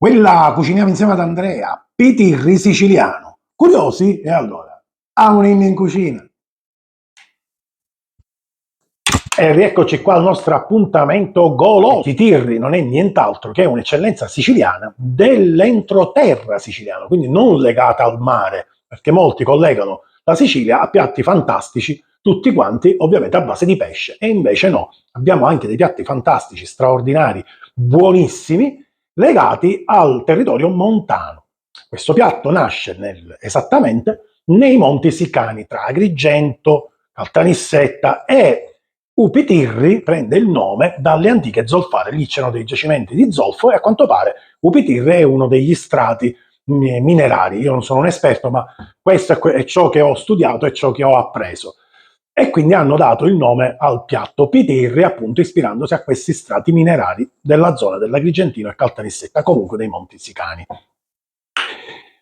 Quella cuciniamo insieme ad Andrea, Pitirri siciliano. Curiosi? E allora, ha un inno in cucina. E rieccoci qua al nostro appuntamento goloso. Pitirri non è nient'altro che un'eccellenza siciliana dell'entroterra siciliano, quindi non legata al mare, perché molti collegano la Sicilia a piatti fantastici, tutti quanti ovviamente a base di pesce, e invece no, abbiamo anche dei piatti fantastici, straordinari, buonissimi, legati al territorio montano. Questo piatto nasce esattamente nei Monti Sicani, tra Agrigento, Caltanissetta, e Upitirri prende il nome dalle antiche zolfare. Lì c'erano dei giacimenti di zolfo e a quanto pare Upitirri è uno degli strati minerari. Io non sono un esperto, ma questo è ciò che ho studiato e ciò che ho appreso. E quindi hanno dato il nome al piatto Pitirri, appunto ispirandosi a questi strati minerari della zona dell'Agrigentino e Caltanissetta, comunque dei Monti Sicani.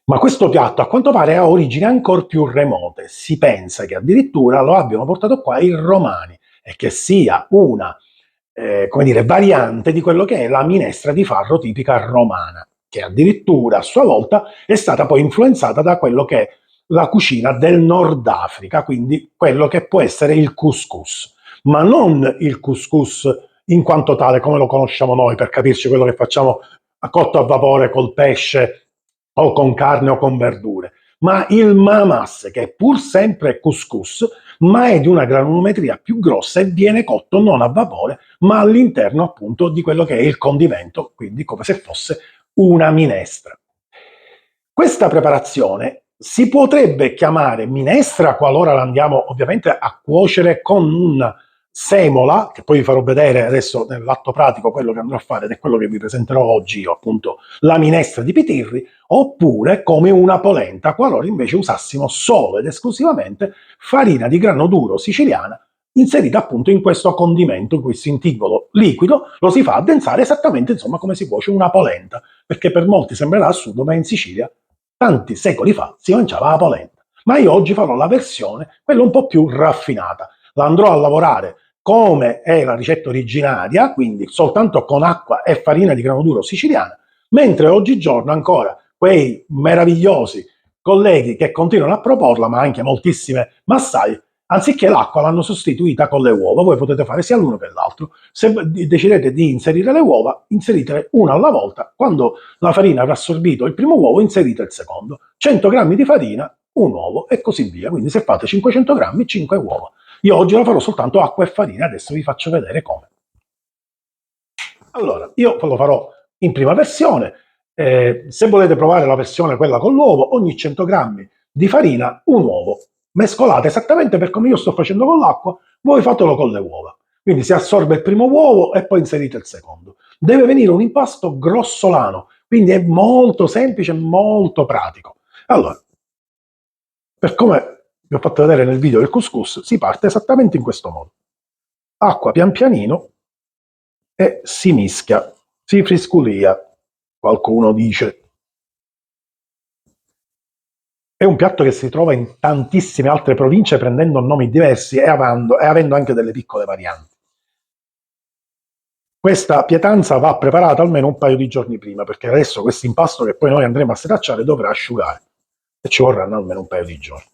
Ma questo piatto a quanto pare ha origini ancora più remote. Si pensa che addirittura lo abbiano portato qua i romani e che sia una come dire, variante di quello che è la minestra di farro tipica romana, che addirittura a sua volta è stata poi influenzata da quello che è la cucina del Nord Africa, quindi quello che può essere il couscous, ma non il couscous in quanto tale come lo conosciamo noi, per capirci quello che facciamo a cotto a vapore col pesce o con carne o con verdure, ma il mamas, che è pur sempre couscous, ma è di una granulometria più grossa e viene cotto non a vapore, ma all'interno appunto di quello che è il condimento, quindi come se fosse una minestra. Questa preparazione si potrebbe chiamare minestra qualora la andiamo ovviamente a cuocere con un semola, che poi vi farò vedere adesso nell'atto pratico quello che andrò a fare ed è quello che vi presenterò oggi io, appunto la minestra di Pitirri, oppure come una polenta, qualora invece usassimo solo ed esclusivamente farina di grano duro siciliana inserita appunto in questo condimento, in questo intigolo liquido, lo si fa addensare esattamente insomma come si cuoce una polenta, perché per molti sembrerà assurdo, ma in Sicilia tanti secoli fa si mangiava la polenta. Ma io oggi farò la versione, quella un po' più raffinata. La andrò a lavorare come è la ricetta originaria, quindi soltanto con acqua e farina di grano duro siciliana, mentre oggigiorno ancora quei meravigliosi colleghi che continuano a proporla, ma anche moltissime massaie, anziché l'acqua l'hanno sostituita con le uova. Voi potete fare sia l'uno che l'altro. Se decidete di inserire le uova, inseritele una alla volta. Quando la farina avrà assorbito il primo uovo, inserite il secondo. 100 grammi di farina, un uovo e così via. Quindi se fate 500 grammi, 5 uova. Io oggi la farò soltanto acqua e farina, adesso vi faccio vedere come. Allora, io lo farò in prima versione. Se volete provare la versione quella con l'uovo, ogni 100 grammi di farina, un uovo. Mescolate esattamente per come io sto facendo con l'acqua, voi fatelo con le uova. Quindi si assorbe il primo uovo e poi inserite il secondo. Deve venire un impasto grossolano, quindi è molto semplice e molto pratico. Allora, per come vi ho fatto vedere nel video del couscous, si parte esattamente in questo modo. Acqua pian pianino e si mischia, si frisculia, qualcuno dice. È un piatto che si trova in tantissime altre province prendendo nomi diversi e avendo anche delle piccole varianti. Questa pietanza va preparata almeno un paio di giorni prima, perché adesso questo impasto che poi noi andremo a setacciare dovrà asciugare e ci vorranno almeno un paio di giorni.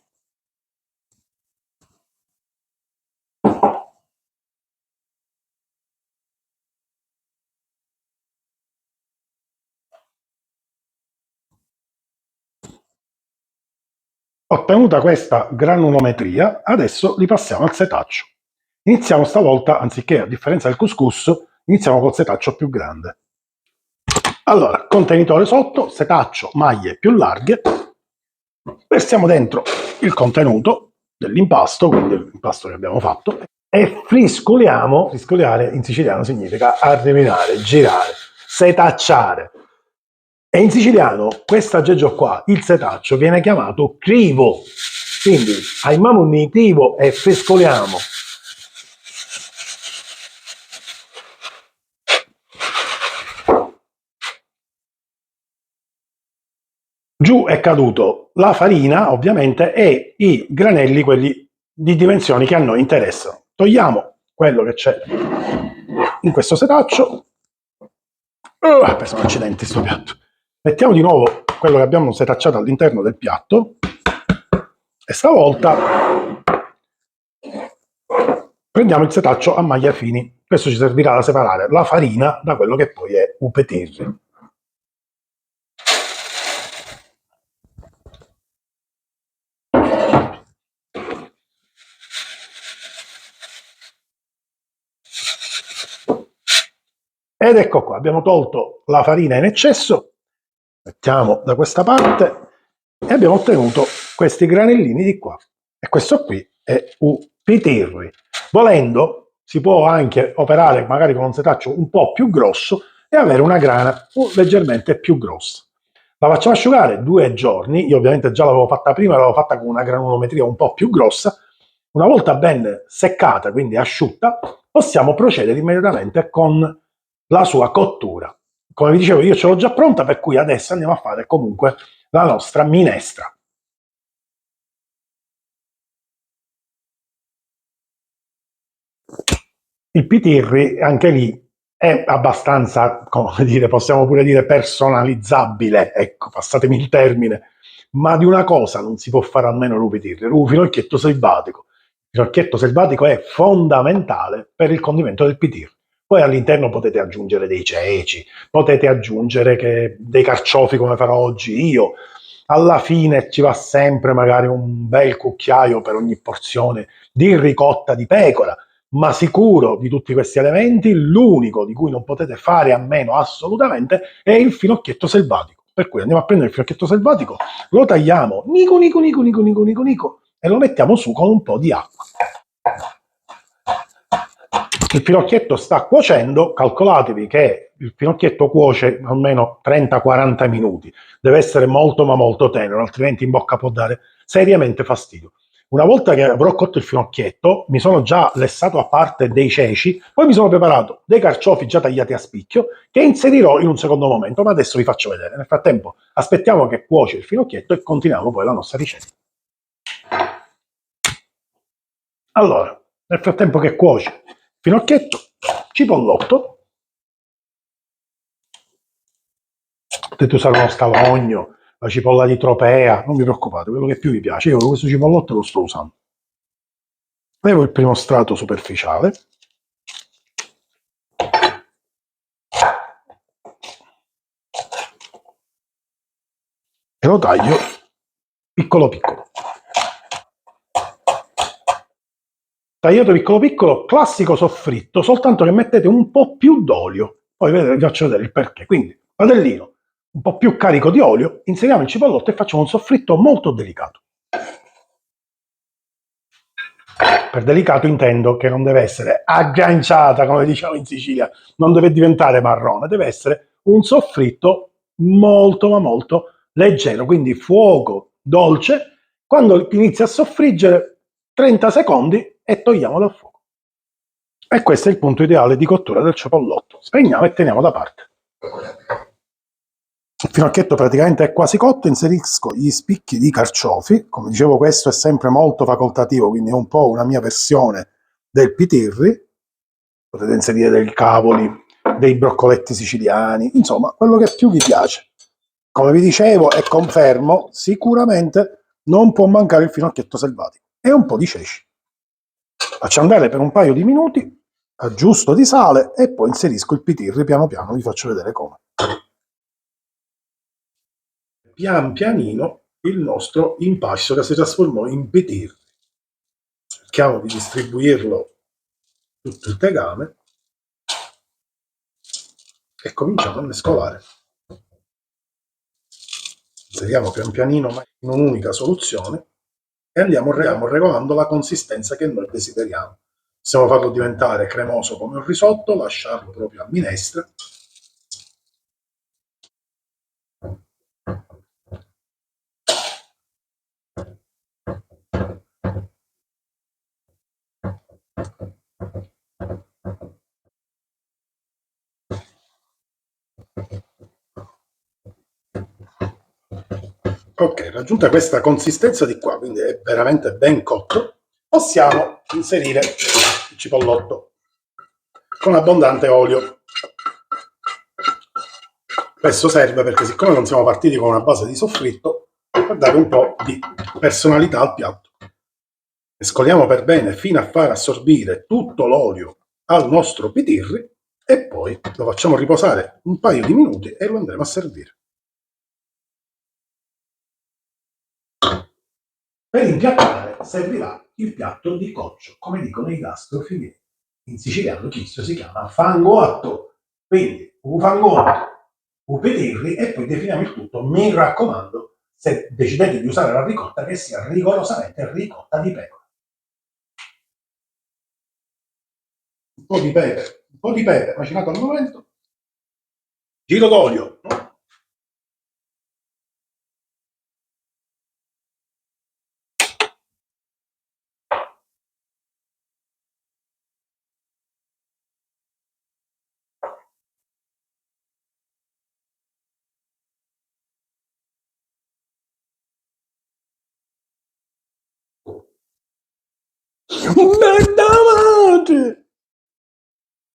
Ottenuta questa granulometria, adesso li passiamo al setaccio. Iniziamo stavolta, anziché a differenza del couscous, iniziamo col setaccio più grande. Allora, contenitore sotto, setaccio, maglie più larghe, versiamo dentro il contenuto dell'impasto, quindi l'impasto che abbiamo fatto, e friscoliamo. Friscoliare in siciliano significa arriminare, girare, setacciare. E in siciliano questo aggeggio qua, il setaccio, viene chiamato crivo. Quindi aimiamo un crivo e friscoliamo. Giù è caduto la farina, ovviamente, e i granelli, quelli di dimensioni che a noi interessano. Togliamo quello che c'è in questo setaccio. Ha preso un accidente sto piatto. Mettiamo di nuovo quello che abbiamo setacciato all'interno del piatto e stavolta prendiamo il setaccio a maglia fini. Questo ci servirà da separare la farina da quello che poi è upetirri. Ed ecco qua, abbiamo tolto la farina in eccesso, mettiamo da questa parte e abbiamo ottenuto questi granellini di qua. E questo qui è upetirri. Volendo si può anche operare magari con un setaccio un po' più grosso e avere una grana leggermente più grossa. La facciamo asciugare 2 giorni, io ovviamente già l'avevo fatta prima, l'avevo fatta con una granulometria un po' più grossa. Una volta ben seccata, quindi asciutta, possiamo procedere immediatamente con la sua cottura. Come vi dicevo, io ce l'ho già pronta, per cui adesso andiamo a fare comunque la nostra minestra. Il pitirri, anche lì, è abbastanza, come dire, possiamo pure dire personalizzabile, ecco, passatemi il termine, ma di una cosa non si può fare almeno l'upitirri, un finocchietto selvatico. Il finocchietto selvatico è fondamentale per il condimento del pitirri. Poi all'interno potete aggiungere dei ceci, potete aggiungere dei carciofi come farò oggi io. Alla fine ci va sempre magari un bel cucchiaio per ogni porzione di ricotta di pecora, ma sicuro di tutti questi elementi, l'unico di cui non potete fare a meno assolutamente è il finocchietto selvatico. Per cui andiamo a prendere il finocchietto selvatico, lo tagliamo nico nico nico nico nico nico nico e lo mettiamo su con un po' di acqua. Il finocchietto sta cuocendo, calcolatevi che il finocchietto cuoce almeno 30-40 minuti, deve essere molto ma molto tenero, altrimenti in bocca può dare seriamente fastidio. Una volta che avrò cotto il finocchietto, mi sono già lessato a parte dei ceci, poi mi sono preparato dei carciofi già tagliati a spicchio che inserirò in un secondo momento, ma adesso vi faccio vedere. Nel frattempo aspettiamo che cuoce il finocchietto e continuiamo poi la nostra ricetta. Allora, nel frattempo che cuoce finocchietto, cipollotto, potete usare uno scalogno, la cipolla di tropea, non vi preoccupate, quello che più vi piace. Io questo cipollotto lo sto usando. Levo il primo strato superficiale e lo taglio piccolo piccolo. Tagliato piccolo piccolo, classico soffritto, soltanto che mettete un po' più d'olio. Poi vedete, vi faccio vedere il perché. Quindi, padellino un po' più carico di olio, inseriamo il cipollotto e facciamo un soffritto molto delicato. Per delicato intendo che non deve essere agganciata, come diciamo in Sicilia, non deve diventare marrone, deve essere un soffritto molto ma molto leggero, quindi fuoco dolce. Quando inizia a soffriggere 30 secondi e togliamo dal fuoco. E questo è il punto ideale di cottura del cipollotto. Spegniamo e teniamo da parte. Il finocchietto praticamente è quasi cotto, inserisco gli spicchi di carciofi. Come dicevo, questo è sempre molto facoltativo, quindi è un po' una mia versione del pitirri. Potete inserire dei cavoli, dei broccoletti siciliani, insomma, quello che più vi piace. Come vi dicevo e confermo, sicuramente non può mancare il finocchietto selvatico e un po' di ceci. Faccio andare per un paio di minuti, aggiusto di sale e poi inserisco il pitirri piano piano, vi faccio vedere come. Pian pianino il nostro impasto che si trasformò in pitirri. Cerchiamo di distribuirlo tutto il tegame e cominciamo a mescolare. Inseriamo pian pianino in un'unica soluzione e andiamo regolando la consistenza che noi desideriamo. Possiamo farlo diventare cremoso come un risotto, lasciarlo proprio a minestra. Ok, raggiunta questa consistenza di qua, quindi è veramente ben cotto, possiamo inserire il cipollotto con abbondante olio. Questo serve perché siccome non siamo partiti con una base di soffritto, per dare un po' di personalità al piatto. Mescoliamo per bene fino a far assorbire tutto l'olio al nostro pitirri e poi lo facciamo riposare un paio di minuti e lo andremo a servire. Per impiattare servirà il piatto di coccio, come dicono i gastrofili. In siciliano questo si chiama fangoatto. Quindi un fangoatto, un petirri e poi definiamo il tutto. Mi raccomando, se decidete di usare la ricotta, che sia rigorosamente ricotta di pecora. Un po' di pepe macinato al momento, giro d'olio. Bella madre!